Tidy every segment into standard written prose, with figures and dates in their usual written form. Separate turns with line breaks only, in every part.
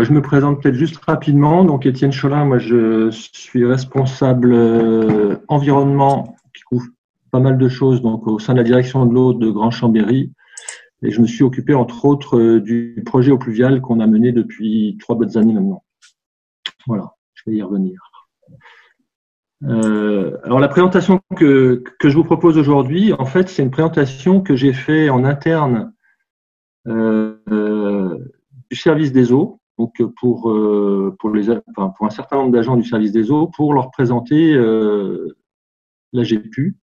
je me présente peut-être juste rapidement. Donc, Étienne Cholin, moi, je suis responsable environnement qui couvre pas mal de choses donc, au sein de la direction de l'eau de Grand Chambéry. Et je me suis occupé, entre autres, du projet eau pluviale qu'on a mené depuis 3 bonnes années maintenant. Voilà, je vais y revenir. Alors, la présentation que je vous propose aujourd'hui, en fait, c'est une présentation que j'ai faite en interne du service des eaux, donc pour un certain nombre d'agents du service des eaux, pour leur présenter la GPU.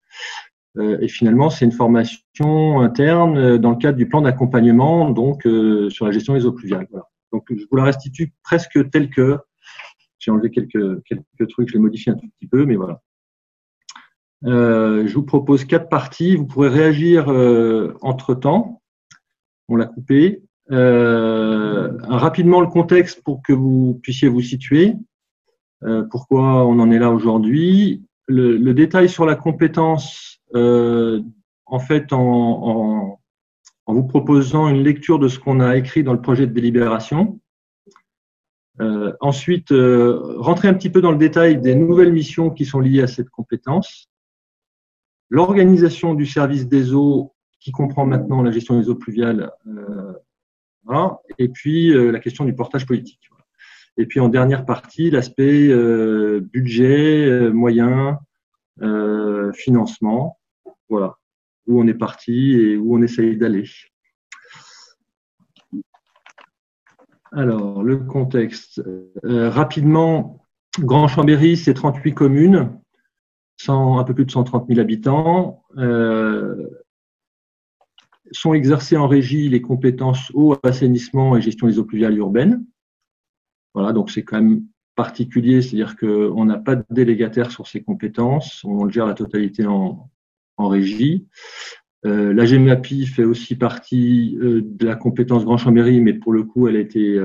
Et finalement, c'est une formation interne dans le cadre du plan d'accompagnement donc sur la gestion des eaux pluviales. Voilà. Donc, je vous la restitue presque telle que. J'ai enlevé quelques trucs, je les modifie un tout petit peu, mais voilà. Je vous propose 4 parties. Vous pourrez réagir entre-temps. On l'a coupé. Rapidement, le contexte pour que vous puissiez vous situer. Pourquoi on en est là aujourd'hui. Le détail sur la compétence, en fait, en vous proposant une lecture de ce qu'on a écrit dans le projet de délibération. Ensuite, rentrer un petit peu dans le détail des nouvelles missions qui sont liées à cette compétence. L'organisation du service des eaux qui comprend maintenant la gestion des eaux pluviales. Voilà. Et puis, la question du portage politique. Voilà. Et puis, en dernière partie, l'aspect budget, moyens, financement. Voilà. Où on est parti et où on essaye d'aller. Alors, le contexte. Rapidement, Grand Chambéry, c'est 38 communes, un peu plus de 130 000 habitants. Sont exercées en régie les compétences eau, assainissement et gestion des eaux pluviales urbaines. Voilà, donc c'est quand même particulier, c'est-à-dire qu'on n'a pas de délégataire sur ces compétences, on gère la totalité en régie. La GEMAPI fait aussi partie de la compétence Grand Chambéry, mais pour le coup, elle a été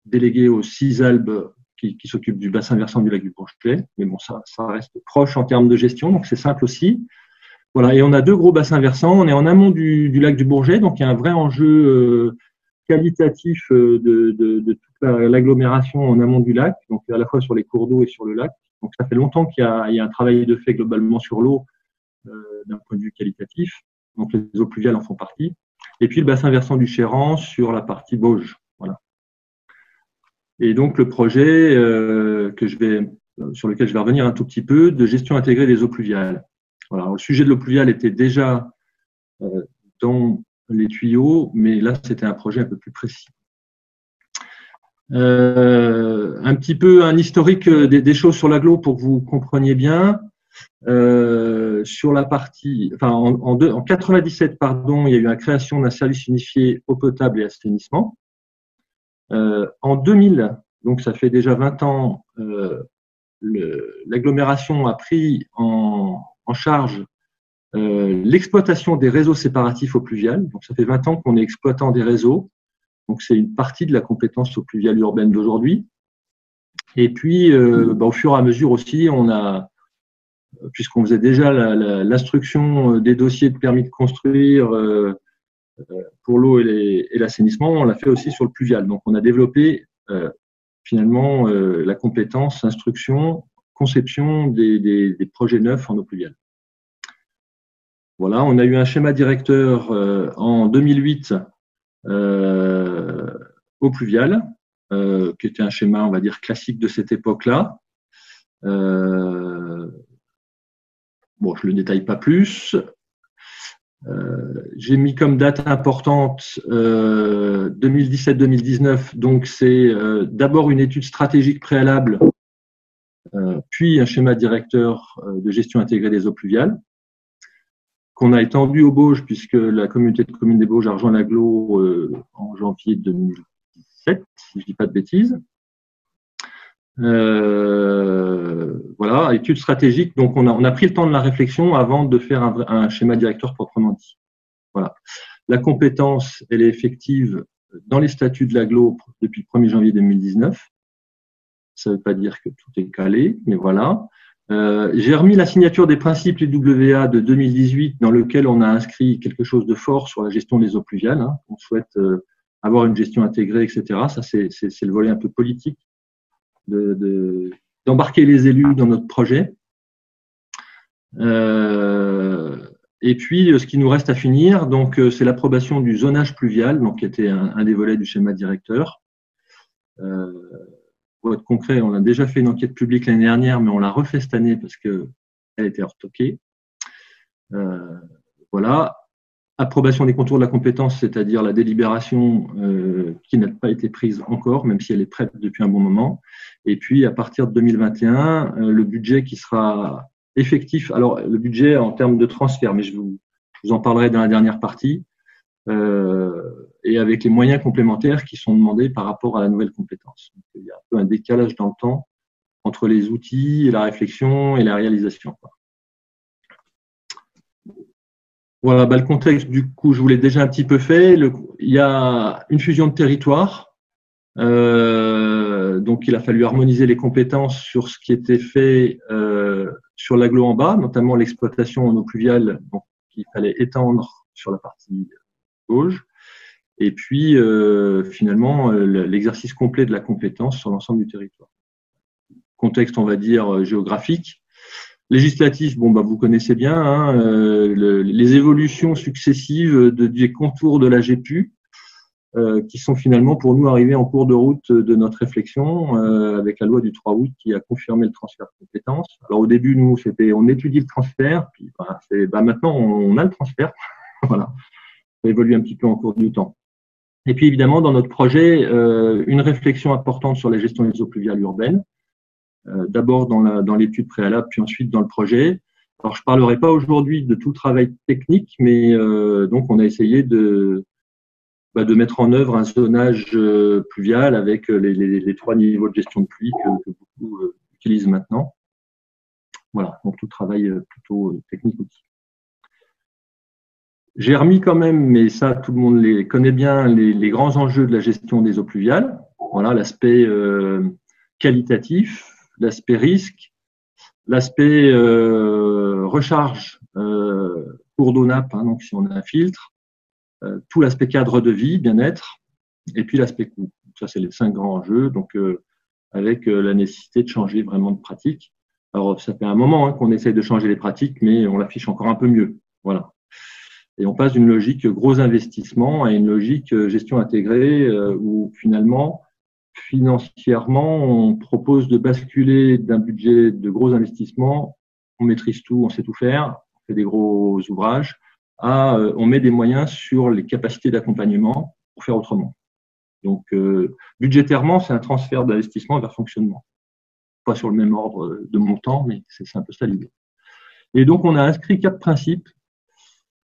déléguée aux 6 Albes qui s'occupent du bassin versant du lac du Bourget. Mais bon, ça reste proche en termes de gestion, donc c'est simple aussi. Voilà, et on a 2 gros bassins versants. On est en amont du lac du Bourget, donc il y a un vrai enjeu qualitatif de toute l'agglomération en amont du lac, donc à la fois sur les cours d'eau et sur le lac. Donc ça fait longtemps qu'il y a un travail de fait globalement sur l'eau, d'un point de vue qualitatif, donc les eaux pluviales en font partie, et puis le bassin versant du Chéran sur la partie Bauges. Voilà. Et donc le projet sur lequel je vais revenir un tout petit peu, de gestion intégrée des eaux pluviales. Voilà. Alors, le sujet de l'eau pluviale était déjà dans les tuyaux, mais là c'était un projet un peu plus précis. Un petit peu un historique des choses sur l'agglo pour que vous compreniez bien. Sur la partie, enfin en 97, pardon, il y a eu la création d'un service unifié eau potable et assainissement. En 2000, donc ça fait déjà 20 ans, l'agglomération a pris en charge l'exploitation des réseaux séparatifs eau pluviale. Donc ça fait 20 ans qu'on est exploitant des réseaux. Donc c'est une partie de la compétence eau pluviale urbaine d'aujourd'hui. Et puis, au fur et à mesure aussi, puisqu'on faisait déjà l'instruction des dossiers de permis de construire pour l'eau et l'assainissement, on l'a fait aussi sur le pluvial. Donc, on a développé finalement la compétence instruction, conception des projets neufs en eau pluviale. Voilà, on a eu un schéma directeur en 2008 eau pluviale, qui était un schéma, on va dire, classique de cette époque-là. Bon, je ne le détaille pas plus. J'ai mis comme date importante 2017-2019, donc c'est d'abord une étude stratégique préalable, puis un schéma directeur de gestion intégrée des eaux pluviales, qu'on a étendu aux Bauges, puisque la communauté de communes des Bauges a rejoint l'agglo en janvier 2017, si je ne dis pas de bêtises. Voilà, étude stratégique. Donc, on a pris le temps de la réflexion avant de faire un schéma directeur proprement dit. Voilà. La compétence, elle est effective dans les statuts de l'agglo depuis le 1er janvier 2019. Ça ne veut pas dire que tout est calé, mais voilà. J'ai remis la signature des principes IWA de 2018 dans lequel on a inscrit quelque chose de fort sur la gestion des eaux pluviales. On souhaite avoir une gestion intégrée, etc. Ça, c'est le volet un peu politique d'embarquer les élus dans notre projet. Et puis, ce qui nous reste à finir, donc, c'est l'approbation du zonage pluvial, donc, qui était un des volets du schéma directeur. Pour être concret, on a déjà fait une enquête publique l'année dernière, mais on l'a refait cette année parce qu'elle était retoquée. Voilà. Approbation des contours de la compétence, c'est-à-dire la délibération qui n'a pas été prise encore, même si elle est prête depuis un bon moment. Et puis, à partir de 2021, le budget qui sera effectif. Alors, le budget en termes de transfert, mais je vous en parlerai dans la dernière partie, et avec les moyens complémentaires qui sont demandés par rapport à la nouvelle compétence. Donc, il y a un peu un décalage dans le temps entre les outils et la réflexion et la réalisation. Voilà, le contexte, du coup, je vous l'ai déjà un petit peu fait. Il y a une fusion de territoire. Donc, il a fallu harmoniser les compétences sur ce qui était fait sur l'agglo en bas, notamment l'exploitation en eau pluviale, donc qu'il fallait étendre sur la partie gauche. Et puis, finalement, l'exercice complet de la compétence sur l'ensemble du territoire. Contexte, on va dire, géographique. Législatif, bon, bah, vous connaissez bien, hein, les évolutions successives des contours de la GPU, qui sont finalement pour nous arrivés en cours de route de notre réflexion, avec la loi du 3 août qui a confirmé le transfert de compétences. Alors au début, nous, c'était on étudie le transfert, puis maintenant on a le transfert. Voilà, ça évolue un petit peu en cours du temps. Et puis évidemment, dans notre projet, une réflexion importante sur la gestion des eaux pluviales urbaines. D'abord dans l'étude préalable, puis ensuite dans le projet. Alors, je ne parlerai pas aujourd'hui de tout le travail technique, mais donc on a essayé de mettre en œuvre un zonage pluvial avec les 3 niveaux de gestion de pluie que beaucoup utilisent maintenant. Voilà, donc tout le travail plutôt technique aussi. J'ai remis quand même, mais ça tout le monde les connaît bien, les grands enjeux de la gestion des eaux pluviales. Voilà, l'aspect qualitatif, l'aspect risque, l'aspect recharge cours d'eau nappe, hein, donc si on a un filtre, tout l'aspect cadre de vie, bien-être, et puis l'aspect coût. Ça, c'est les 5 grands enjeux, donc avec la nécessité de changer vraiment de pratique. Alors, ça fait un moment hein, qu'on essaye de changer les pratiques, mais on l'affiche encore un peu mieux. Voilà. Et on passe d'une logique gros investissement à une logique gestion intégrée où finalement, financièrement, on propose de basculer d'un budget de gros investissements, on maîtrise tout, on sait tout faire, on fait des gros ouvrages, à on met des moyens sur les capacités d'accompagnement pour faire autrement. Donc, budgétairement, c'est un transfert d'investissement vers fonctionnement. Pas sur le même ordre de montant, mais c'est un peu ça l'idée. Et donc, on a inscrit 4 principes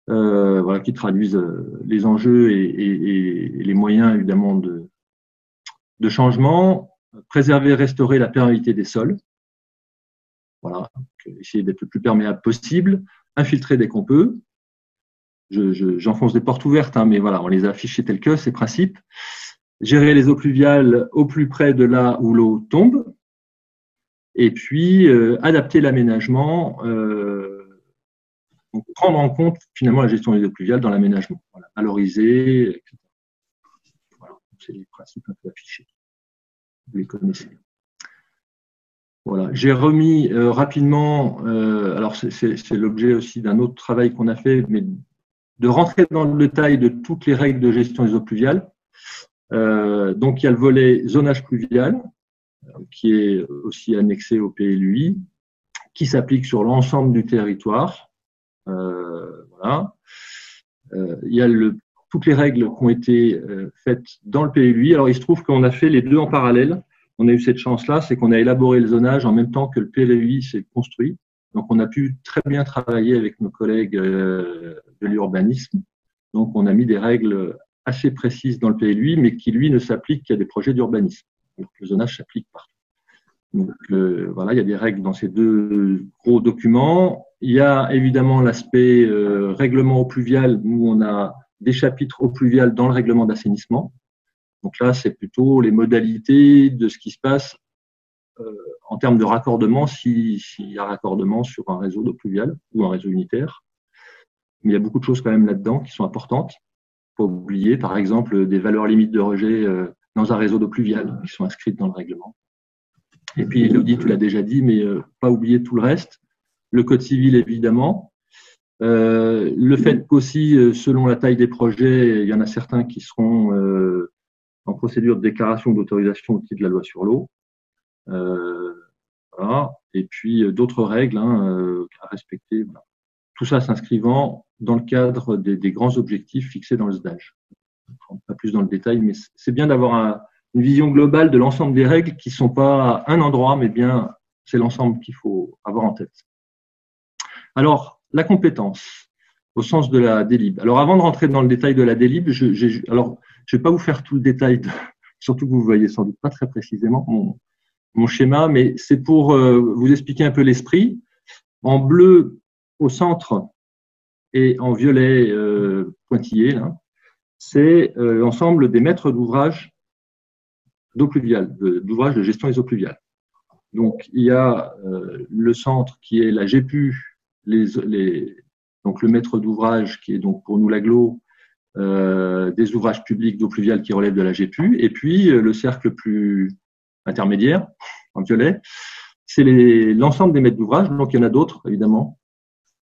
voilà, qui traduisent les enjeux et les moyens, évidemment, de changement. Préserver et restaurer la perméabilité des sols. Voilà, donc, essayer d'être le plus perméable possible. Infiltrer dès qu'on peut. J'enfonce des portes ouvertes, hein, mais voilà, on les a affichés tels que, ces principes. Gérer les eaux pluviales au plus près de là où l'eau tombe. Et puis, adapter l'aménagement, donc prendre en compte finalement la gestion des eaux pluviales dans l'aménagement. Voilà, valoriser, etc. Voilà, c'est les principes un peu affichés. Vous les connaissez. Voilà, j'ai remis rapidement, alors c'est l'objet aussi d'un autre travail qu'on a fait, mais de rentrer dans le détail de toutes les règles de gestion des eaux pluviales. Donc, il y a le volet zonage pluvial, qui est aussi annexé au PLUI, qui s'applique sur l'ensemble du territoire. Voilà. Il y a toutes les règles qui ont été faites dans le PLUI. Alors, il se trouve qu'on a fait les deux en parallèle. On a eu cette chance-là, c'est qu'on a élaboré le zonage en même temps que le PLUI s'est construit. Donc, on a pu très bien travailler avec nos collègues de l'urbanisme. Donc, on a mis des règles assez précises dans le PLUI, mais qui, lui, ne s'appliquent qu'à des projets d'urbanisme. Donc, le zonage s'applique partout. Donc, voilà, il y a des règles dans ces 2 gros documents. Il y a évidemment l'aspect règlement eau pluviale, où on a des chapitres eau pluviale dans le règlement d'assainissement. Donc là, c'est plutôt les modalités de ce qui se passe en termes de raccordement, s'il y a raccordement sur un réseau d'eau pluviale ou un réseau unitaire. Mais il y a beaucoup de choses quand même là-dedans qui sont importantes. pas oublier, par exemple, des valeurs limites de rejet dans un réseau d'eau pluviale qui sont inscrites dans le règlement. Et puis, Elodie, tu l'as déjà dit, mais pas oublier tout le reste. Le code civil, évidemment. Le fait qu'aussi, selon la taille des projets, il y en a certains qui seront en procédure de déclaration d'autorisation au titre de la loi sur l'eau. Voilà. Et puis, d'autres règles à respecter. Voilà. Tout ça s'inscrivant dans le cadre des grands objectifs fixés dans le SDAGE. Pas plus dans le détail, mais c'est bien d'avoir une vision globale de l'ensemble des règles qui ne sont pas à un endroit, mais bien c'est l'ensemble qu'il faut avoir en tête. Alors, la compétence, au sens de la délib. Alors, avant de rentrer dans le détail de la délib, je ne vais pas vous faire tout le détail, surtout que vous ne voyez sans doute pas très précisément mon schéma, mais c'est pour vous expliquer un peu l'esprit. En bleu, au centre, et en violet pointillé, c'est l'ensemble des maîtres d'ouvrage d'eau pluviale, d'ouvrage de gestion des eaux pluviales. Donc, il y a le centre qui est la GPU, donc le maître d'ouvrage qui est donc pour nous l'agglo, des ouvrages publics d'eau pluviale qui relèvent de la GPU, et puis le cercle plus intermédiaire, en violet, c'est l'ensemble des maîtres d'ouvrage, donc il y en a d'autres évidemment.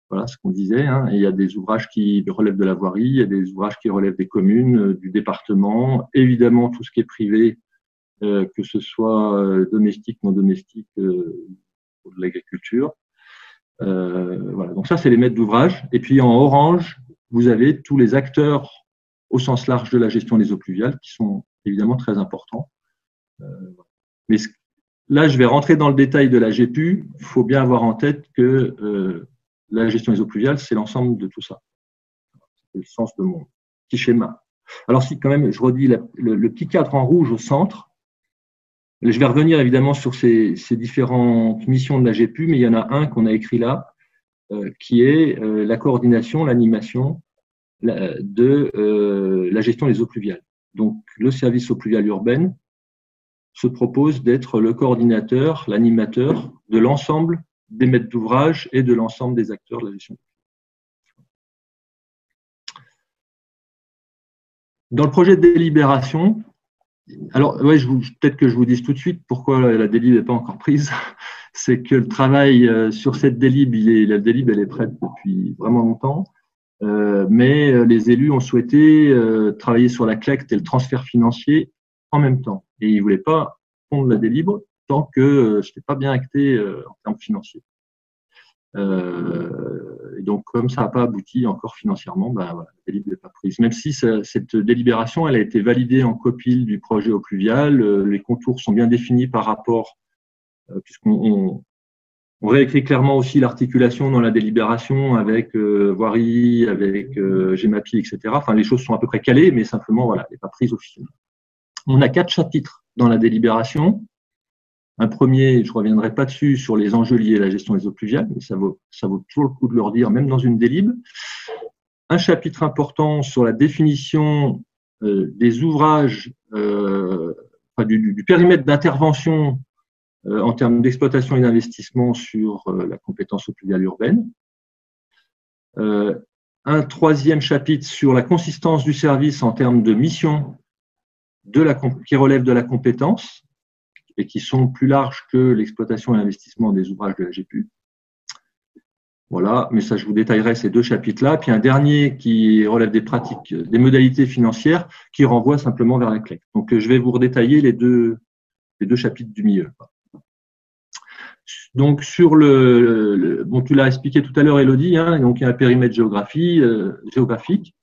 Voilà ce qu'on disait. Et il y a des ouvrages qui relèvent de la voirie, il y a des ouvrages qui relèvent des communes, du département, évidemment tout ce qui est privé, que ce soit domestique, non domestique, ou de l'agriculture. Voilà. Donc ça, c'est les maîtres d'ouvrage. Et puis en orange, vous avez tous les acteurs au sens large de la gestion des eaux pluviales qui sont évidemment très importants. Mais là, je vais rentrer dans le détail de la GPU. Il faut bien avoir en tête que la gestion des eaux pluviales, c'est l'ensemble de tout ça. C'est le sens de mon petit schéma. Alors si quand même, je redis le petit cadre en rouge au centre, je vais revenir évidemment sur ces différentes missions de la GPU, mais il y en a un qu'on a écrit là, qui est la coordination, l'animation de la gestion des eaux pluviales. Donc le service eaux pluviales urbaines se propose d'être le coordinateur, l'animateur de l'ensemble des maîtres d'ouvrage et de l'ensemble des acteurs de la gestion. Dans le projet de délibération, alors ouais, peut-être que je vous dise tout de suite pourquoi la délib n'est pas encore prise. C'est que le travail sur cette délib, la délib elle est prête depuis vraiment longtemps, mais les élus ont souhaité travailler sur la collecte et le transfert financier en même temps. Et ils ne voulaient pas fondre la délib tant que ce n'était pas bien acté en termes financiers. Et donc, comme ça n'a pas abouti encore financièrement, voilà, la délib n'est pas prise. Même si cette délibération, elle a été validée en copile du projet eau pluviale, les contours sont bien définis par rapport, puisqu'on réécrit clairement aussi l'articulation dans la délibération avec voirie, avec GEMAPI, etc. Enfin, les choses sont à peu près calées, mais simplement, voilà, elle n'est pas prise officiellement. On a 4 chapitres dans la délibération. Un premier, je ne reviendrai pas dessus, sur les enjeux liés à la gestion des eaux pluviales, mais ça vaut toujours le coup de le redire, même dans une délib. Un chapitre important sur la définition des ouvrages, du périmètre d'intervention en termes d'exploitation et d'investissement sur la compétence eaux pluviales urbaine. Un troisième chapitre sur la consistance du service en termes de mission qui relèvent de la compétence et qui sont plus larges que l'exploitation et l'investissement des ouvrages de la GPU. Voilà, mais ça, je vous détaillerai ces 2 chapitres-là. Puis un dernier qui relève des pratiques, des modalités financières, qui renvoie simplement vers la clé. Donc, je vais vous redétailler les deux chapitres du milieu. Donc, sur bon, tu l'as expliqué tout à l'heure, Elodie, donc il y a un périmètre géographique.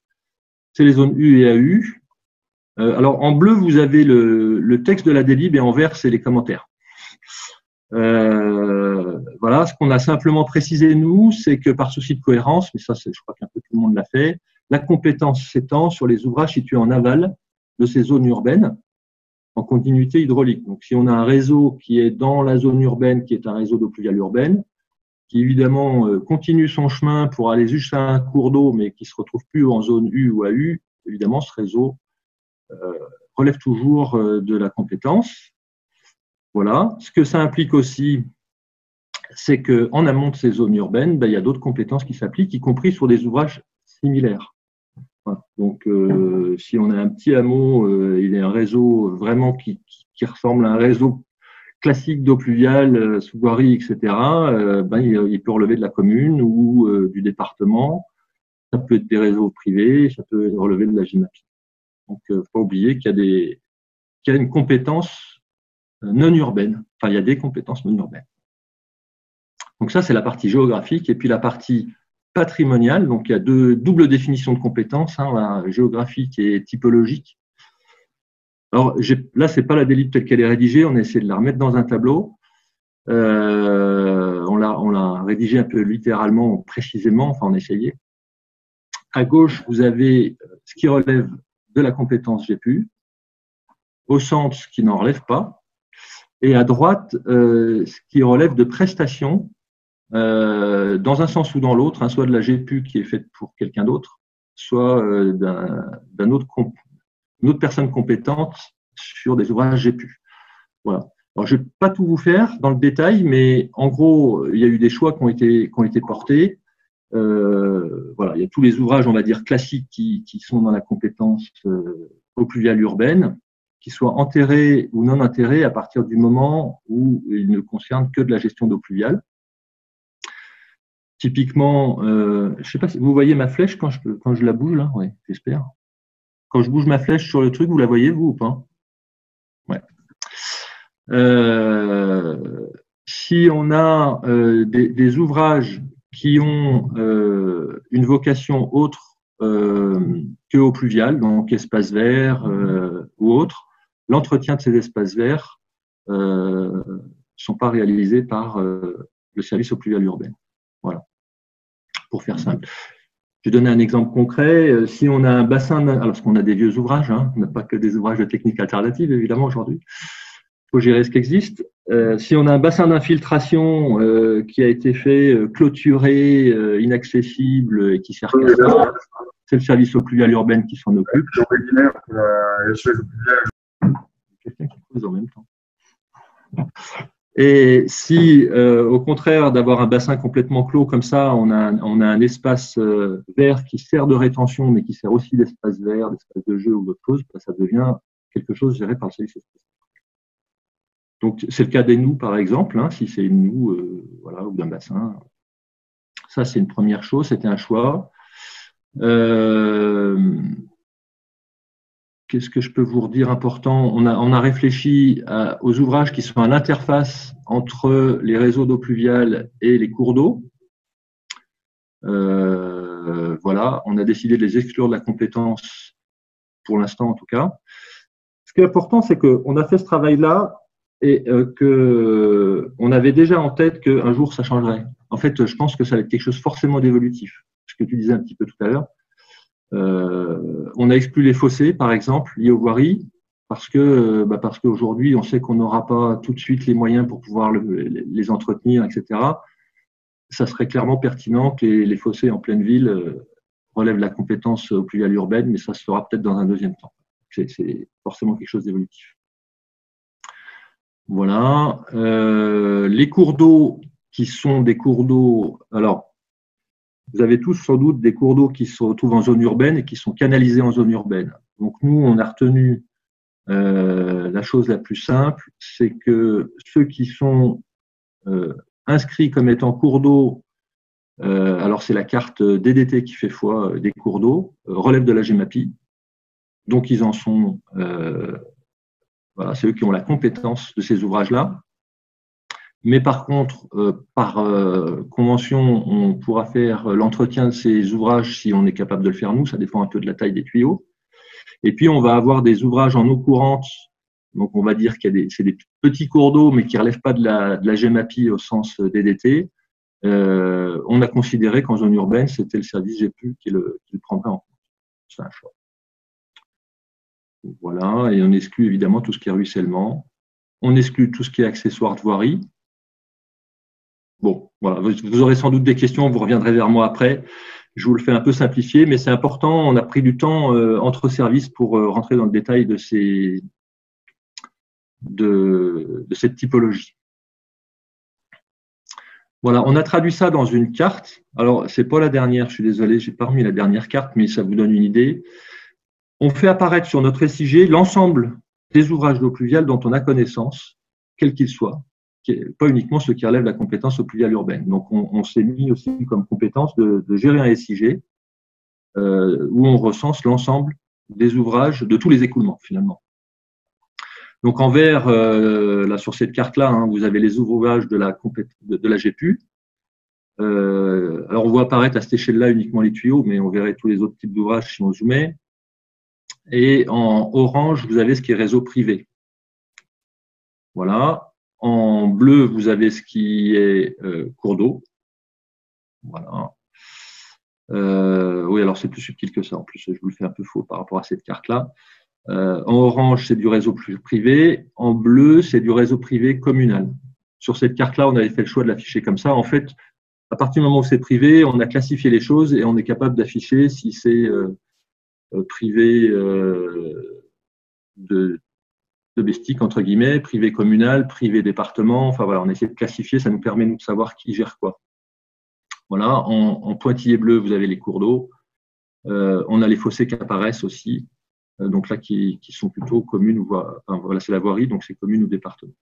C'est les zones U et AU. Alors, en bleu, vous avez le texte de la délib et en vert, c'est les commentaires. Voilà, ce qu'on a simplement précisé, nous, c'est que par souci de cohérence, mais ça, je crois qu'un peu tout le monde l'a fait, la compétence s'étend sur les ouvrages situés en aval de ces zones urbaines en continuité hydraulique. Donc, si on a un réseau qui est dans la zone urbaine, qui est un réseau d'eau pluviale urbaine, qui évidemment continue son chemin pour aller jusqu'à un cours d'eau, mais qui ne se retrouve plus en zone U ou AU, évidemment, ce réseau relève toujours de la compétence. Voilà. Ce que ça implique aussi, c'est qu'en amont de ces zones urbaines, il y a d'autres compétences qui s'appliquent, y compris sur des ouvrages similaires. Voilà. Donc, si on a un petit hameau, il y a un réseau vraiment qui ressemble à un réseau classique d'eau pluviale, sous voirie, etc., il peut relever de la commune ou du département. Ça peut être des réseaux privés, ça peut relever de la GEMAPI. Donc, faut pas oublier qu'il y a une compétence non urbaine. Enfin, il y a des compétences non urbaines. Donc ça, c'est la partie géographique. Et puis la partie patrimoniale, donc il y a deux doubles définitions de compétences, la géographique et typologique. Alors là, c'est pas la délite telle qu'elle est rédigée, on a essayé de la remettre dans un tableau. On l'a rédigé un peu littéralement, précisément, enfin on a essayé. À gauche, vous avez ce qui relève de la compétence GPU, au centre, ce qui n'en relève pas, et à droite, ce qui relève de prestations, dans un sens ou dans l'autre, soit de la GPU qui est faite pour quelqu'un d'autre, soit d'une autre personne compétente sur des ouvrages GPU. Voilà. Alors, je ne vais pas tout vous faire dans le détail, mais en gros, il y a eu des choix qui ont été portés. Voilà, il y a tous les ouvrages, on va dire, classiques qui sont dans la compétence eau pluviale urbaine, qui soient enterrés ou non enterrés à partir du moment où ils ne concernent que de la gestion d'eau pluviale. Typiquement, je ne sais pas si vous voyez ma flèche quand je la bouge là, oui, j'espère. Quand je bouge ma flèche sur le truc, vous la voyez vous ou pas? Ouais. Si on a des ouvrages qui ont une vocation autre que eau pluviale, donc espaces verts ou autres, l'entretien de ces espaces verts ne sont pas réalisés par le service eau pluviale urbaine. Voilà, pour faire simple. Je vais donner un exemple concret. Si on a un bassin, alors parce qu'on a des vieux ouvrages, on n'a pas que des ouvrages de technique alternative, évidemment, aujourd'hui. Il faut gérer ce qui existe. Si on a un bassin d'infiltration qui a été fait, clôturé, inaccessible et qui sert qu'à ça, c'est le service eau pluviale urbaine qui s'en occupe. Quelqu'un qui cause en même temps. Et si, au contraire d'avoir un bassin complètement clos comme ça, on a un espace vert qui sert de rétention, mais qui sert aussi d'espace vert, d'espace de jeu ou d'autre chose, ça devient quelque chose géré par le service espace. Donc, c'est le cas des noues, par exemple, si c'est une noue voilà, ou d'un bassin. Ça, c'est une première chose, c'était un choix. Qu'est-ce que je peux vous redire important? On a réfléchi aux ouvrages qui sont à l'interface entre les réseaux d'eau pluviale et les cours d'eau. Voilà, on a décidé de les exclure de la compétence, pour l'instant en tout cas. Ce qui est important, c'est qu'on a fait ce travail-là et qu'on avait déjà en tête qu'un jour ça changerait. En fait, je pense que ça va être quelque chose forcément d'évolutif. Ce que tu disais un petit peu tout à l'heure. On a exclu les fossés, par exemple, liés aux voiries, parce qu'aujourd'hui, on sait qu'on n'aura pas tout de suite les moyens pour pouvoir les entretenir, etc. Ça serait clairement pertinent que les fossés en pleine ville relèvent la compétence eau pluviale urbaine, mais ça se fera peut-être dans un deuxième temps. C'est forcément quelque chose d'évolutif. Voilà. Les cours d'eau qui sont des cours d'eau. Alors, vous avez tous sans doute des cours d'eau qui se retrouvent en zone urbaine et qui sont canalisés en zone urbaine. Donc nous, on a retenu la chose la plus simple, c'est que ceux qui sont inscrits comme étant cours d'eau, alors c'est la carte DDT qui fait foi des cours d'eau, relèvent de la GEMAPI. Donc ils en sont, voilà, c'est eux qui ont la compétence de ces ouvrages-là. Mais par contre, par convention, on pourra faire l'entretien de ces ouvrages si on est capable de le faire nous. Ça dépend un peu de la taille des tuyaux. Et puis, on va avoir des ouvrages en eau courante. Donc, on va dire qu'il c'est des petits cours d'eau, mais qui ne relèvent pas de la GEMAPI au sens DDT. On a considéré qu'en zone urbaine, c'était le service GPU qui le prendrait en compte. C'est un choix. Voilà. Et on exclut évidemment tout ce qui est ruissellement. On exclut tout ce qui est accessoire de voirie. Bon, voilà, vous aurez sans doute des questions, vous reviendrez vers moi après. Je vous le fais un peu simplifié, mais c'est important. On a pris du temps entre services pour rentrer dans le détail de cette typologie. Voilà, on a traduit ça dans une carte. Alors, c'est pas la dernière, je suis désolé, j'ai pas remis la dernière carte, mais ça vous donne une idée. On fait apparaître sur notre SIG l'ensemble des ouvrages d'eau pluviale dont on a connaissance, quels qu'ils soient, pas uniquement ceux qui relèvent de la compétence eau pluviale urbaine. Donc, on s'est mis aussi comme compétence de gérer un SIG où on recense l'ensemble des ouvrages de tous les écoulements, finalement. Donc, en vert, là, sur cette carte-là, hein, vous avez les ouvrages de la GPU. Alors, on voit apparaître à cette échelle-là uniquement les tuyaux, mais on verrait tous les autres types d'ouvrages si on zoomait. Et en orange, vous avez ce qui est réseau privé. Voilà. En bleu, vous avez ce qui est cours d'eau. Voilà. Oui, alors c'est plus subtil que ça. En plus, je vous le fais un peu faux par rapport à cette carte-là. En orange, c'est du réseau privé. En bleu, c'est du réseau privé communal. Sur cette carte-là, on avait fait le choix de l'afficher comme ça. En fait, à partir du moment où c'est privé, on a classifié les choses et on est capable d'afficher si c'est privé domestique, entre guillemets, privé communal, privé département. Enfin voilà, on essaie de classifier, ça nous permet de savoir qui gère quoi. Voilà, en pointillé bleu, vous avez les cours d'eau. On a les fossés qui apparaissent aussi. Donc là, qui sont plutôt communes, enfin, voilà, c'est la voirie, donc c'est commune ou département.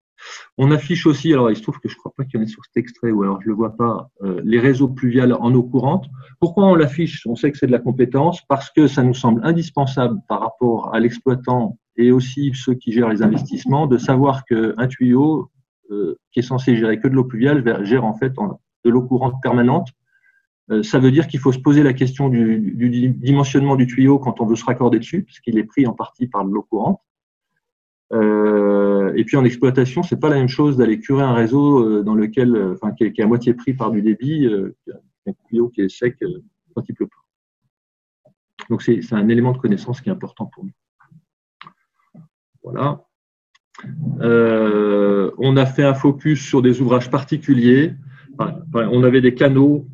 On affiche aussi, alors il se trouve que je ne crois pas qu'il y en ait sur cet extrait, ou alors je ne le vois pas, les réseaux pluviales en eau courante. Pourquoi on l'affiche? On sait que c'est de la compétence, parce que ça nous semble indispensable par rapport à l'exploitant et aussi ceux qui gèrent les investissements, de savoir qu'un tuyau qui est censé gérer que de l'eau pluviale gère en fait de l'eau courante permanente. Ça veut dire qu'il faut se poser la question du dimensionnement du tuyau quand on veut se raccorder dessus, parce qu'il est pris en partie par de l'eau courante. Et puis en exploitation, c'est pas la même chose d'aller curer un réseau dans lequel, enfin, qui est à moitié pris par du débit, qu'un tuyau qui est sec quand il pleut pas. Donc c'est un élément de connaissance qui est important pour nous. Voilà. On a fait un focus sur des ouvrages particuliers. Enfin, on avait des canaux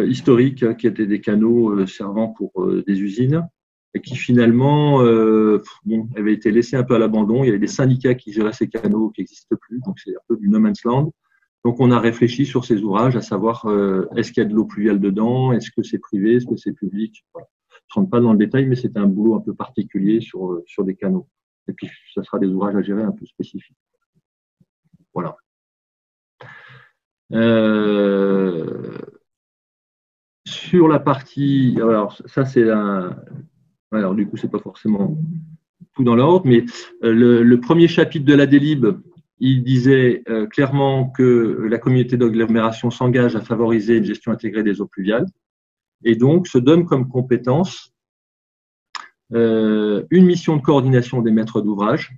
historiques qui étaient des canaux servant pour des usines et qui finalement avaient été laissés un peu à l'abandon. Il y avait des syndicats qui géraient ces canaux qui n'existent plus, donc c'est un peu du no man's land. Donc on a réfléchi sur ces ouvrages à savoir est-ce qu'il y a de l'eau pluviale dedans, est-ce que c'est privé, est-ce que c'est public. Voilà. Je ne rentre pas dans le détail, mais c'était un boulot un peu particulier sur des canaux. Et puis ça sera des ouvrages à gérer un peu spécifiques. Voilà. Sur la partie, alors ça c'est alors du coup c'est pas forcément tout dans l'ordre, mais le premier chapitre de la délib, il disait clairement que la communauté d'agglomération s'engage à favoriser une gestion intégrée des eaux pluviales et donc se donne comme compétence une mission de coordination des maîtres d'ouvrage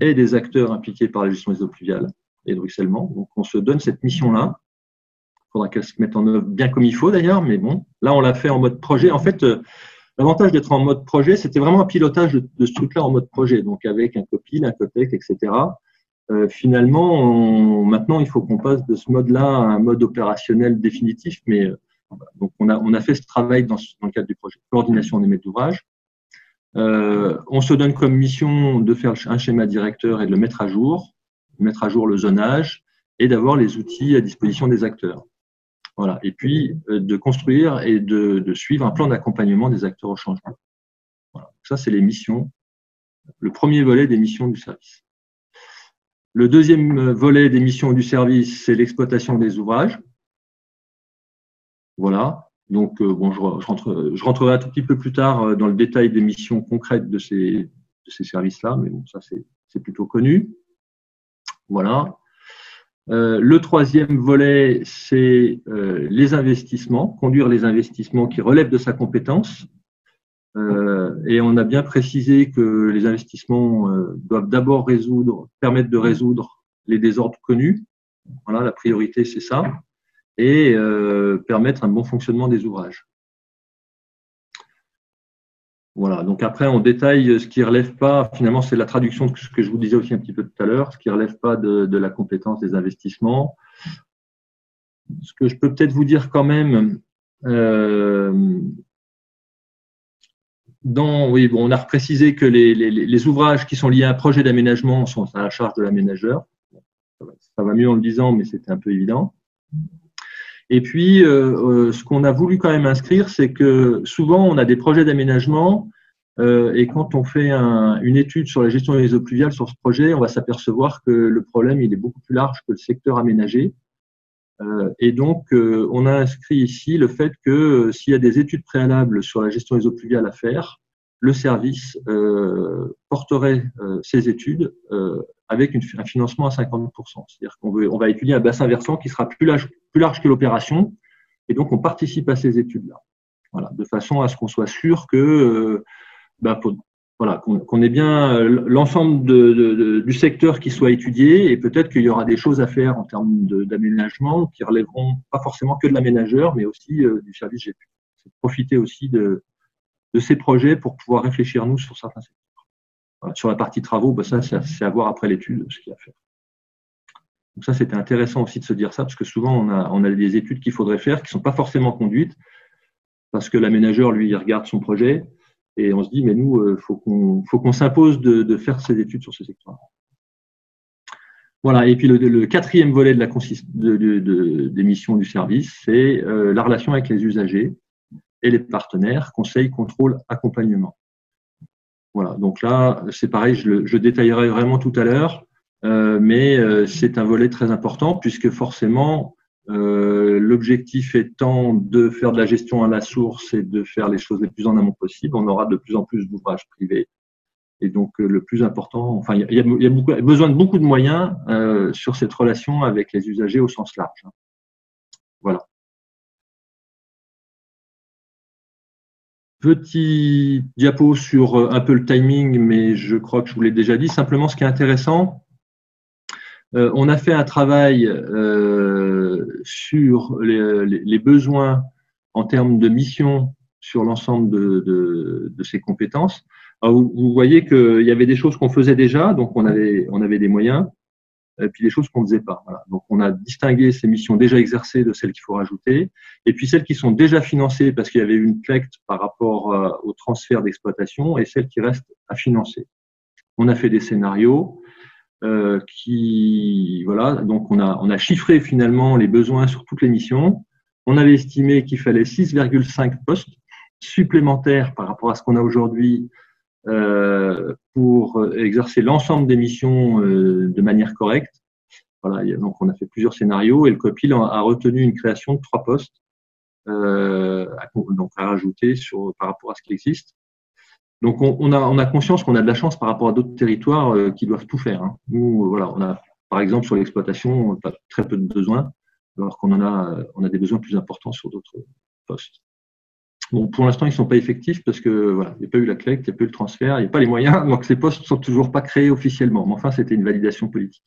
et des acteurs impliqués par la gestion des eaux pluviales et de ruissellement. Donc on se donne cette mission-là. Il faudra qu'elle se mette en œuvre bien comme il faut d'ailleurs, mais bon, là on l'a fait en mode projet. En fait, l'avantage d'être en mode projet, c'était vraiment un pilotage de ce truc-là en mode projet, donc avec un copil, un codec, etc. Finalement, maintenant, il faut qu'on passe de ce mode-là à un mode opérationnel définitif, mais donc on a fait ce travail dans le cadre du projet coordination des maîtres d'ouvrage. On se donne comme mission de faire un schéma directeur et de le mettre à jour le zonage et d'avoir les outils à disposition des acteurs. Voilà. Et puis, de construire et de suivre un plan d'accompagnement des acteurs au changement. Voilà. Ça, c'est les missions, le premier volet des missions du service. Le deuxième volet des missions du service, c'est l'exploitation des ouvrages. Voilà. Donc, bon, je rentrerai un tout petit peu plus tard dans le détail des missions concrètes de ces services-là, mais bon, ça, c'est plutôt connu. Voilà. Le troisième volet, c'est les investissements, conduire les investissements qui relèvent de sa compétence. Et on a bien précisé que les investissements doivent d'abord permettre de résoudre les désordres connus. Voilà, la priorité, c'est ça. Et permettre un bon fonctionnement des ouvrages. Voilà, donc après, on détaille ce qui ne relève pas, finalement, c'est la traduction de ce que je vous disais aussi un petit peu tout à l'heure, ce qui ne relève pas de la compétence des investissements. Ce que je peux peut-être vous dire quand même, oui, bon, on a reprécisé que les ouvrages qui sont liés à un projet d'aménagement sont à la charge de l'aménageur. Ça va mieux en le disant, mais c'était un peu évident. Et puis, ce qu'on a voulu quand même inscrire, c'est que souvent, on a des projets d'aménagement et quand on fait une étude sur la gestion des eaux pluviales sur ce projet, on va s'apercevoir que le problème, il est beaucoup plus large que le secteur aménagé. Et donc, on a inscrit ici le fait que s'il y a des études préalables sur la gestion des eaux pluviales à faire, le service porterait ces études avec un financement à 50%. C'est-à-dire qu'on va étudier un bassin versant qui sera plus large que l'opération, et donc on participe à ces études-là. Voilà, de façon à ce qu'on soit sûr que voilà, qu'on ait bien l'ensemble du secteur qui soit étudié, et peut-être qu'il y aura des choses à faire en termes d'aménagement qui relèveront pas forcément que de l'aménageur, mais aussi du service GPU. C'est profiter aussi de ces projets pour pouvoir réfléchir, nous, sur certains secteurs. Voilà, sur la partie travaux, ça, c'est à voir après l'étude ce qu'il y a à faire. Donc ça, c'était intéressant aussi de se dire ça, parce que souvent, on a des études qu'il faudrait faire qui ne sont pas forcément conduites, parce que l'aménageur, lui, il regarde son projet, et on se dit, mais nous, faut qu'on s'impose de faire ces études sur ce secteur. Voilà. Et puis le quatrième volet des missions du service, c'est la relation avec les usagers et les partenaires, conseil, contrôle, accompagnement. Voilà. Donc là, c'est pareil, je détaillerai vraiment tout à l'heure, mais c'est un volet très important puisque forcément, l'objectif étant de faire de la gestion à la source et de faire les choses les plus en amont possible, on aura de plus en plus d'ouvrages privés. Et donc, le plus important, enfin, il y a besoin de beaucoup de moyens sur cette relation avec les usagers au sens large. Voilà. Petit diapo sur un peu le timing, mais je crois que je vous l'ai déjà dit. Simplement, ce qui est intéressant, on a fait un travail sur les besoins en termes de mission sur l'ensemble de ces compétences. Alors, vous voyez qu'il y avait des choses qu'on faisait déjà, donc on avait des moyens, et puis des choses qu'on ne faisait pas. Voilà. Donc, on a distingué ces missions déjà exercées de celles qu'il faut rajouter, et puis celles qui sont déjà financées parce qu'il y avait une collecte par rapport au transfert d'exploitation, et celles qui restent à financer. On a fait des scénarios. Voilà, donc on a chiffré finalement les besoins sur toutes les missions. On avait estimé qu'il fallait 6,5 postes supplémentaires par rapport à ce qu'on a aujourd'hui pour exercer l'ensemble des missions de manière correcte. Voilà, donc on a fait plusieurs scénarios et le COPIL a retenu une création de 3 postes donc à rajouter par rapport à ce qui existe. Donc, on a conscience qu'on a de la chance par rapport à d'autres territoires qui doivent tout faire. Hein. Nous, voilà, on a, par exemple, sur l'exploitation, très peu de besoins, alors qu'on on a des besoins plus importants sur d'autres postes. Bon, pour l'instant, ils ne sont pas effectifs parce que voilà, il n'y a pas eu la collecte, il n'y a pas eu le transfert, il n'y a pas les moyens, donc ces postes ne sont toujours pas créés officiellement. Mais enfin, c'était une validation politique.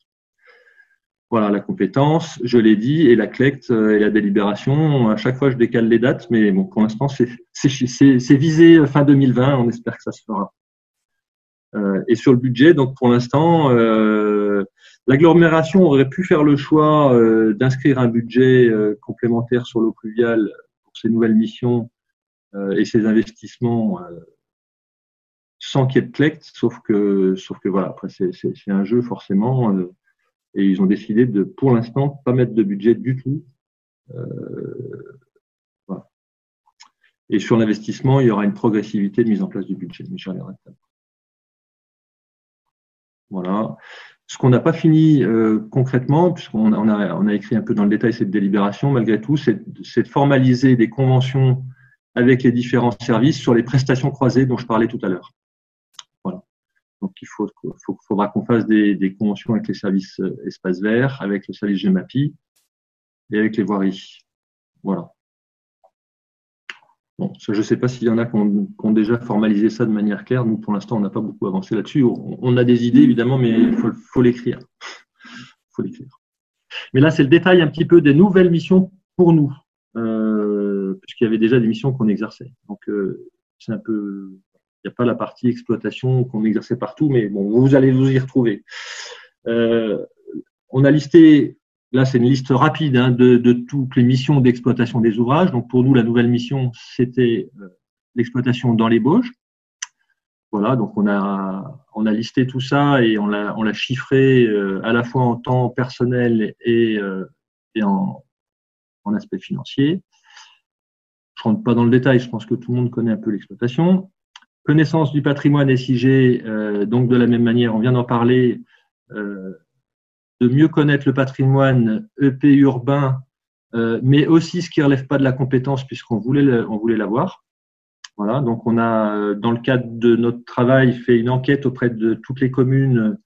Voilà, la compétence, je l'ai dit, et la collecte et la délibération. À chaque fois, je décale les dates, mais bon, pour l'instant, c'est visé fin 2020. On espère que ça se fera. Et sur le budget, donc pour l'instant, l'agglomération aurait pu faire le choix d'inscrire un budget complémentaire sur l'eau pluviale pour ces nouvelles missions et ces investissements sans qu'il y ait de collecte, sauf que voilà, après c'est un jeu forcément. Et ils ont décidé de, pour l'instant, pas mettre de budget du tout. Voilà. Et sur l'investissement, il y aura une progressivité de mise en place du budget. Mais j'y reviendrai. Voilà. Ce qu'on n'a pas fini concrètement, puisqu'on a écrit un peu dans le détail cette délibération, malgré tout, c'est de formaliser des conventions avec les différents services sur les prestations croisées dont je parlais tout à l'heure. Voilà. Donc, faudra qu'on fasse des conventions avec les services espaces verts, avec le service GEMAPI et avec les voiries. Voilà. Bon, je ne sais pas s'il y en a qui ont déjà formalisé ça de manière claire. Nous, pour l'instant, on n'a pas beaucoup avancé là-dessus. On a des idées, évidemment, mais il faut l'écrire. Mais là, c'est le détail un petit peu des nouvelles missions pour nous, puisqu'il y avait déjà des missions qu'on exerçait. Donc, c'est un peu... Il n'y a pas la partie exploitation qu'on exerçait partout, mais bon, vous allez vous y retrouver. On a listé, là c'est une liste rapide hein, de toutes les missions d'exploitation des ouvrages. Donc pour nous, la nouvelle mission, c'était l'exploitation dans les Bauges. Voilà, donc on a listé tout ça et on l'a chiffré à la fois en temps personnel et en en aspect financier. Je ne rentre pas dans le détail, je pense que tout le monde connaît un peu l'exploitation. Connaissance du patrimoine SIG, donc de la même manière, on vient d'en parler, de mieux connaître le patrimoine EP urbain, mais aussi ce qui ne relève pas de la compétence puisqu'on voulait l'avoir. Voilà, donc on a, dans le cadre de notre travail, fait une enquête auprès de toutes les communes,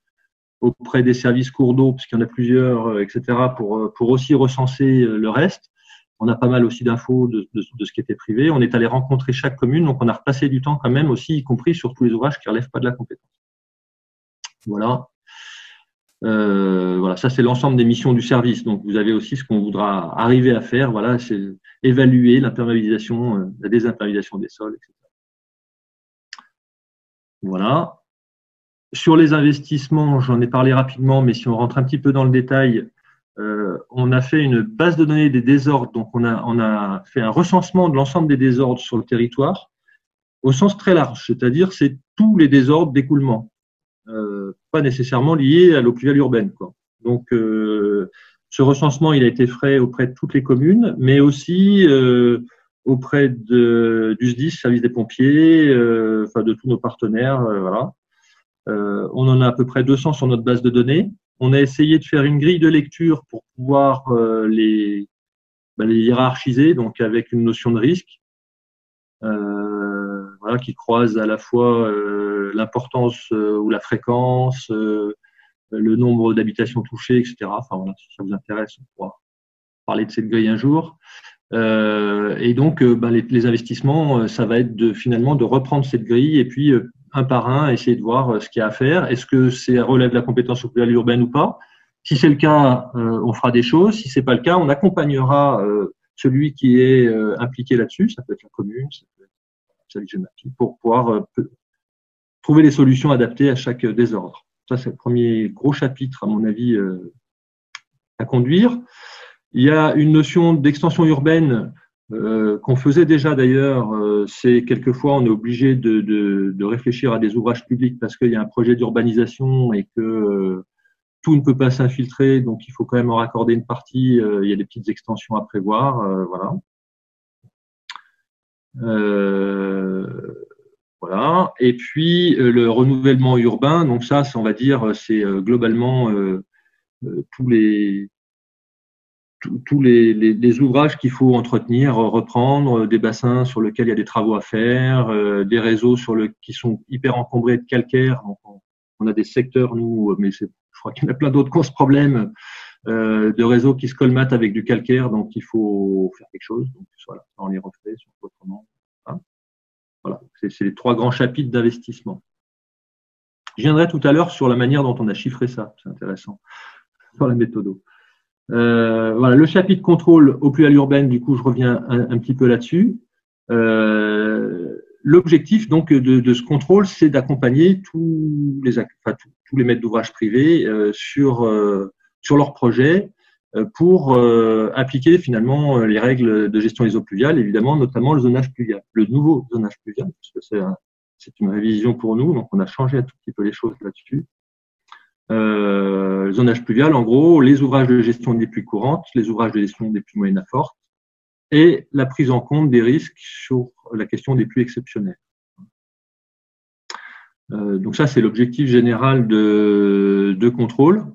auprès des services cours d'eau, puisqu'il y en a plusieurs, etc., pour aussi recenser le reste. On a pas mal aussi d'infos de ce qui était privé. On est allé rencontrer chaque commune, donc on a repassé du temps quand même aussi, y compris sur tous les ouvrages qui ne relèvent pas de la compétence. Voilà. Voilà, ça c'est l'ensemble des missions du service. Donc vous avez aussi ce qu'on voudra arriver à faire. Voilà, c'est évaluer l'imperméabilisation, la désimperméabilisation des sols, etc. Voilà. Sur les investissements, j'en ai parlé rapidement, mais si on rentre un petit peu dans le détail, on a fait une base de données des désordres. Donc on a fait un recensement de l'ensemble des désordres sur le territoire au sens très large, c'est-à-dire c'est tous les désordres d'écoulement. Pas nécessairement liés à l'eau pluviale urbaine, quoi. Donc, ce recensement, il a été fait auprès de toutes les communes, mais aussi auprès du SDIS, service des pompiers, enfin de tous nos partenaires, voilà. On en a à peu près 200 sur notre base de données. On a essayé de faire une grille de lecture pour pouvoir les hiérarchiser, donc avec une notion de risque. Voilà, qui croise à la fois l'importance ou la fréquence, le nombre d'habitations touchées, etc. Enfin voilà, si ça vous intéresse, on pourra parler de cette grille un jour. Et donc, les investissements, ça va être finalement de reprendre cette grille et puis un par un, essayer de voir ce qu'il y a à faire. Est-ce que c'est relève de la compétence urbaine ou pas? Si c'est le cas, on fera des choses. Si c'est pas le cas, on accompagnera celui qui est impliqué là-dessus. Ça peut être la commune, ça peut être pour pouvoir trouver les solutions adaptées à chaque désordre. Ça, c'est le premier gros chapitre, à mon avis, à conduire. Il y a une notion d'extension urbaine qu'on faisait déjà d'ailleurs. C'est quelquefois, on est obligé de réfléchir à des ouvrages publics parce qu'il y a un projet d'urbanisation et que tout ne peut pas s'infiltrer, donc il faut quand même en raccorder une partie. Il y a des petites extensions à prévoir. Voilà. Voilà. Et puis le renouvellement urbain, donc ça, on va dire, c'est globalement tous les ouvrages qu'il faut entretenir, reprendre, des bassins sur lesquels il y a des travaux à faire, des réseaux qui sont hyper encombrés de calcaire. Donc on a des secteurs, nous, mais je crois qu'il y en a plein d'autres qui ont ce problème, de réseaux qui se colmatent avec du calcaire, donc il faut faire quelque chose. Donc voilà, on les refait autrement. Hein. Voilà, c'est les 3 grands chapitres d'investissement. Je viendrai tout à l'heure sur la manière dont on a chiffré ça, c'est intéressant, sur la méthode. Voilà, le chapitre contrôle eau pluviale urbaine, du coup, je reviens un petit peu là-dessus. L'objectif donc de ce contrôle, c'est d'accompagner tous les maîtres d'ouvrage privés sur leur projet pour appliquer finalement les règles de gestion des eaux pluviales, évidemment, notamment le zonage pluvial, le nouveau zonage pluvial, parce que c'est une révision pour nous, donc on a changé un tout petit peu les choses là-dessus. Le zonage pluvial, en gros, les ouvrages de gestion des pluies courantes, les ouvrages de gestion des pluies moyennes à fortes, et la prise en compte des risques sur la question des pluies exceptionnelles. Donc ça, c'est l'objectif général de contrôle.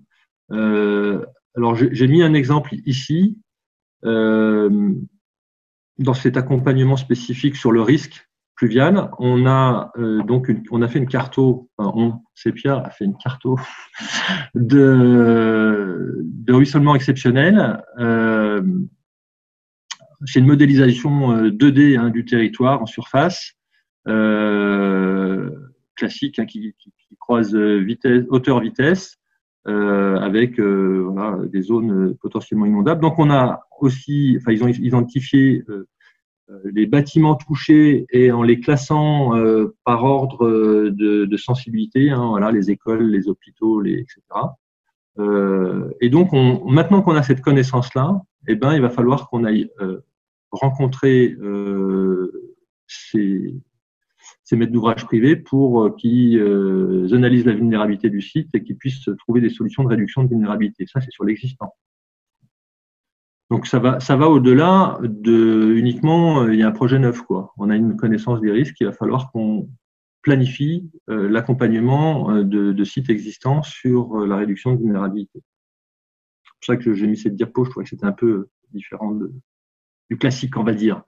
Alors, j'ai mis un exemple ici, dans cet accompagnement spécifique sur le risque pluvial. On a fait une carto, Sepia a fait une carto de ruissellement exceptionnel. C'est une modélisation 2D du territoire en surface, classique, qui croise hauteur-vitesse, avec voilà, des zones potentiellement inondables. Donc on a aussi, ils ont identifié les bâtiments touchés et en les classant par ordre de sensibilité, voilà, les écoles, les hôpitaux, etc. Et donc maintenant qu'on a cette connaissance-là, il va falloir qu'on aille rencontrer ces maîtres d'ouvrage privés pour qu'ils analysent la vulnérabilité du site et qu'ils puissent trouver des solutions de réduction de vulnérabilité. Ça, c'est sur l'existant. Donc ça va au-delà de uniquement il y a un projet neuf, quoi. On a une connaissance des risques, il va falloir qu'on planifie l'accompagnement de sites existants sur la réduction de vulnérabilité. C'est pour ça que j'ai mis cette diapo, je trouvais que c'était un peu différent du classique, on va dire.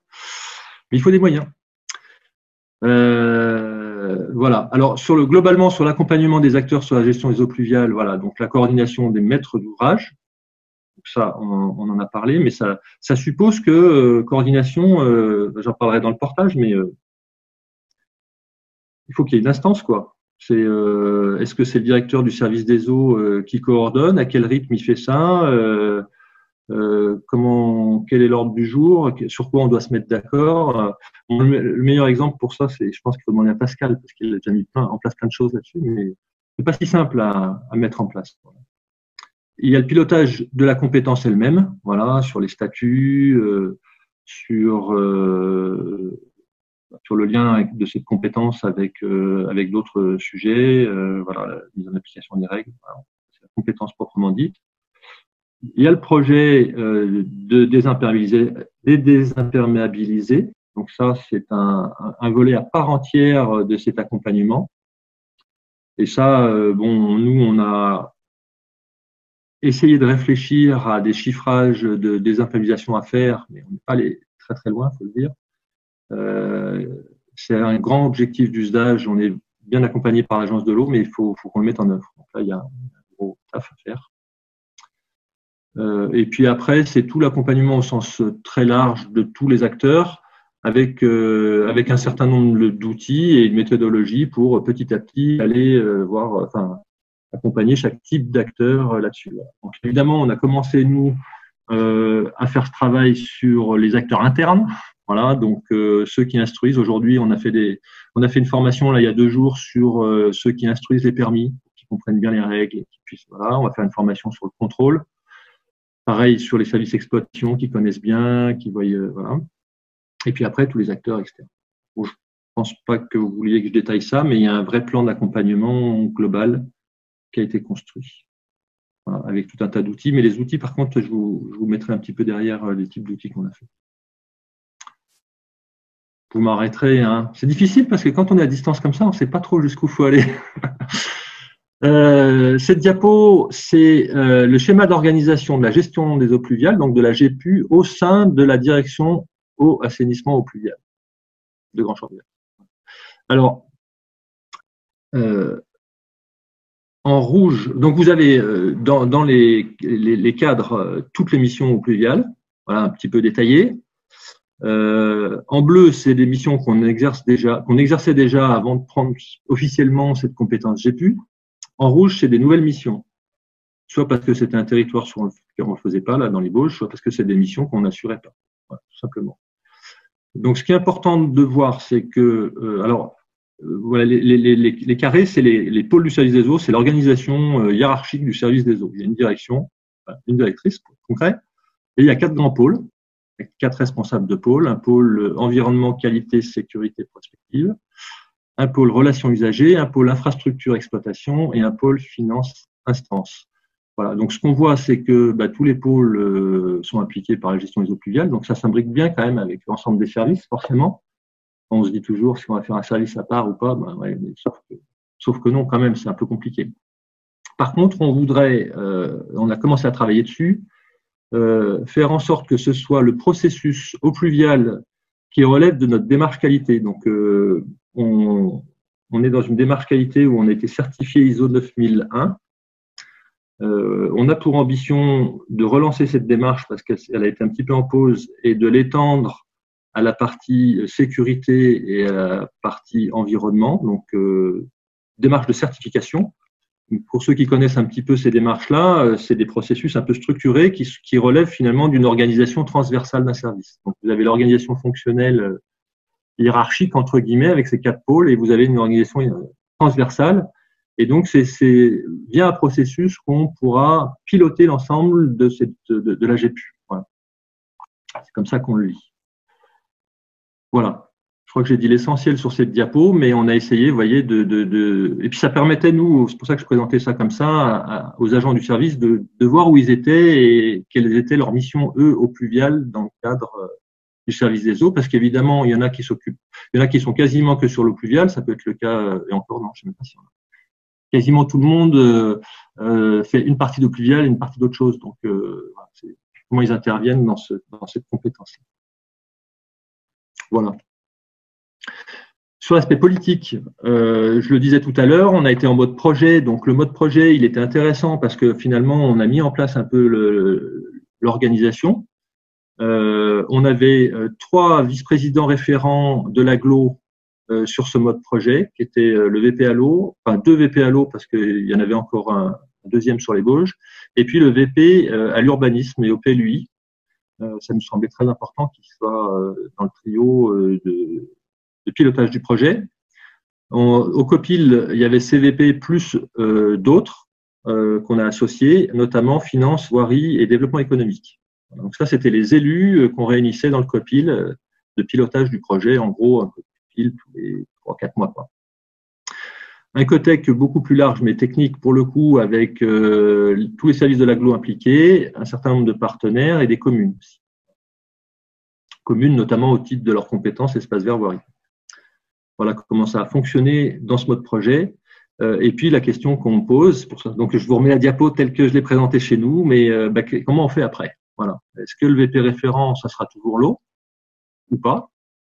Mais il faut des moyens. Voilà. Alors, globalement, sur l'accompagnement des acteurs sur la gestion des eaux pluviales, voilà, donc la coordination des maîtres d'ouvrage, ça, on en a parlé, mais ça suppose que coordination, j'en parlerai dans le portage, mais il faut qu'il y ait une instance, quoi. Est-ce que c'est le directeur du service des eaux qui coordonne? À quel rythme il fait ça? Quel est l'ordre du jour? Sur quoi on doit se mettre d'accord? Le meilleur exemple pour ça, je pense qu'il faut demander à Pascal, parce qu'il a déjà mis en place plein de choses là-dessus, mais c'est pas si simple à mettre en place. Il y a le pilotage de la compétence elle-même, voilà, sur les statuts, sur le lien de cette compétence avec d'autres sujets, voilà, la mise en application des règles, voilà, c'est la compétence proprement dite. Il y a le projet de désimperméabiliser. Donc ça, c'est un volet à part entière de cet accompagnement. Et ça, nous, on a essayé de réfléchir à des chiffrages de désimperméabilisation à faire, mais on n'est pas allé très très loin, il faut le dire. C'est un grand objectif d'usage. On est bien accompagné par l'agence de l'eau, mais il faut qu'on le mette en œuvre. Donc là, il y a un gros taf à faire. Et puis après, c'est tout l'accompagnement au sens très large de tous les acteurs, avec un certain nombre d'outils et une méthodologie pour petit à petit aller accompagner chaque type d'acteur là-dessus. Donc évidemment, on a commencé nous à faire ce travail sur les acteurs internes. Voilà, donc ceux qui instruisent. Aujourd'hui, on a fait une formation là il y a 2 jours sur ceux qui instruisent les permis, qui comprennent bien les règles et qui puissent. Voilà, on va faire une formation sur le contrôle. Pareil sur les services d'exploitation qui connaissent bien, qui voient, voilà. Et puis après, tous les acteurs externes. Bon, je ne pense pas que vous vouliez que je détaille ça, mais il y a un vrai plan d'accompagnement global qui a été construit. Voilà, avec tout un tas d'outils. Mais les outils, par contre, je vous mettrai un petit peu derrière les types d'outils qu'on a fait. Vous m'arrêterez. Hein. C'est difficile parce que quand on est à distance comme ça, on ne sait pas trop jusqu'où il faut aller. Cette diapo, c'est le schéma d'organisation de la gestion des eaux pluviales, donc de la GEPU, au sein de la direction eau, assainissement, eaux pluviales de Grand-Champ-de-Mars. Alors, en rouge, donc vous avez dans les cadres toutes les missions eaux pluviales, voilà, un petit peu détaillées. En bleu, c'est des missions qu'on exerçait déjà avant de prendre officiellement cette compétence GEPU. En rouge, c'est des nouvelles missions, soit parce que c'était un territoire sur lequel on ne le faisait pas, là, dans les Bauges, soit parce que c'est des missions qu'on n'assurait pas, voilà, tout simplement. Donc, ce qui est important de voir, c'est que, voilà, les carrés, c'est les pôles du service des eaux, c'est l'organisation hiérarchique du service des eaux. Il y a une direction, une directrice, concret, et il y a 4 grands pôles, avec 4 responsables de pôle, un pôle environnement, qualité, sécurité, prospective, un pôle relations usagers, un pôle infrastructure exploitation et un pôle finance instance. Voilà. Donc, ce qu'on voit, c'est que tous les pôles sont impliqués par la gestion des eaux pluviales. Donc, ça s'imbrique bien quand même avec l'ensemble des services, forcément. On se dit toujours si on va faire un service à part ou pas, ouais, sauf que non, quand même, c'est un peu compliqué. Par contre, on a commencé à travailler dessus, faire en sorte que ce soit le processus eau pluviale qui relève de notre démarche qualité. Donc, on est dans une démarche qualité où on a été certifié ISO 9001. On a pour ambition de relancer cette démarche parce qu'elle a été un petit peu en pause et de l'étendre à la partie sécurité et à la partie environnement, donc démarche de certification. Pour ceux qui connaissent un petit peu ces démarches-là, c'est des processus un peu structurés qui relèvent finalement d'une organisation transversale d'un service. Donc, vous avez l'organisation fonctionnelle hiérarchique, entre guillemets, avec ces 4 pôles, et vous avez une organisation transversale. Et donc, c'est via un processus qu'on pourra piloter l'ensemble de la GEPU. Voilà. C'est comme ça qu'on le lit. Voilà. crois que j'ai dit l'essentiel sur cette diapo, mais on a essayé, vous voyez, et puis ça permettait, nous, c'est pour ça que je présentais ça comme ça, aux agents du service de voir où ils étaient et quelles étaient leurs missions, eux, au pluvial, dans le cadre du service des eaux, parce qu'évidemment, il y en a qui sont quasiment que sur l'eau pluviale, ça peut être le cas, et encore, non, je ne sais même pas si on a. Quasiment tout le monde fait une partie d'eau pluviale et une partie d'autre chose. Donc, voilà, c'est comment ils interviennent dans cette compétence-là. Voilà. Sur l'aspect politique, je le disais tout à l'heure, on a été en mode projet. Donc, le mode projet, il était intéressant parce que finalement, on a mis en place un peu l'organisation. On avait 3 vice-présidents référents de l'agglo sur ce mode projet, qui était le VP à l'eau, enfin 2 VP à l'eau parce qu'il y en avait encore un deuxième sur les Bauges, et puis le VP à l'urbanisme et au PLUI. Ça nous semblait très important qu'il soit dans le trio de pilotage du projet. Au COPIL, il y avait CVP plus d'autres qu'on a associés, notamment finance, voirie et développement économique. Donc ça, c'était les élus qu'on réunissait dans le COPIL de pilotage du projet, en gros, un COPIL tous les 3-4 mois, quoi. Un COTEC beaucoup plus large, mais technique pour le coup, avec tous les services de l'agglo impliqués, un certain nombre de partenaires et des communes aussi. Communes notamment au titre de leurs compétences espace vert voirie. Voilà comment ça a fonctionné dans ce mode projet. Et puis la question qu'on me pose, donc je vous remets la diapo telle que je l'ai présentée chez nous, mais comment on fait après? Voilà. Est-ce que le VP référent, ça sera toujours l'eau ou pas?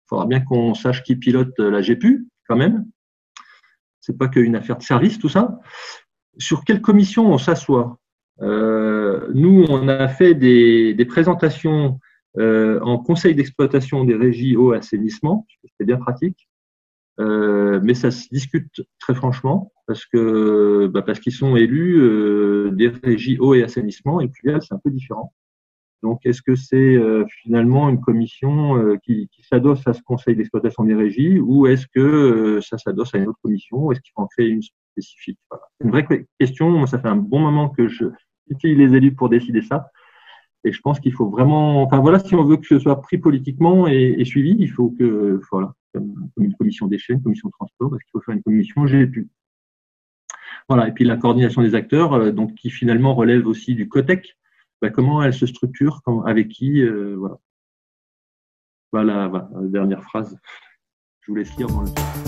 Il faudra bien qu'on sache qui pilote la GPU quand même. C'est pas qu'une affaire de service tout ça. Sur quelle commission on s'assoit? Nous, on a fait des présentations en conseil d'exploitation des régies eau et assainissement, c'était bien pratique. Mais ça se discute très franchement parce qu'ils sont élus des régies eau et assainissement et puis c'est un peu différent. Donc, est-ce que c'est finalement une commission qui s'adosse à ce conseil d'exploitation des régies ou est-ce que ça s'adosse à une autre commission? Est-ce qu'il en fait une spécifique? Voilà. C'est une vraie question. Moi, ça fait un bon moment que je utilise les élus pour décider ça. Et je pense qu'il faut vraiment, enfin voilà, si on veut que ce soit pris politiquement et suivi, il faut que, voilà, comme une commission déchets, une commission de transport, parce qu'il faut faire une commission GPU. Voilà, et puis la coordination des acteurs, donc qui finalement relève aussi du COTEC, comment elle se structure, avec qui, voilà. Voilà, la dernière phrase. Je vous laisse lire dans le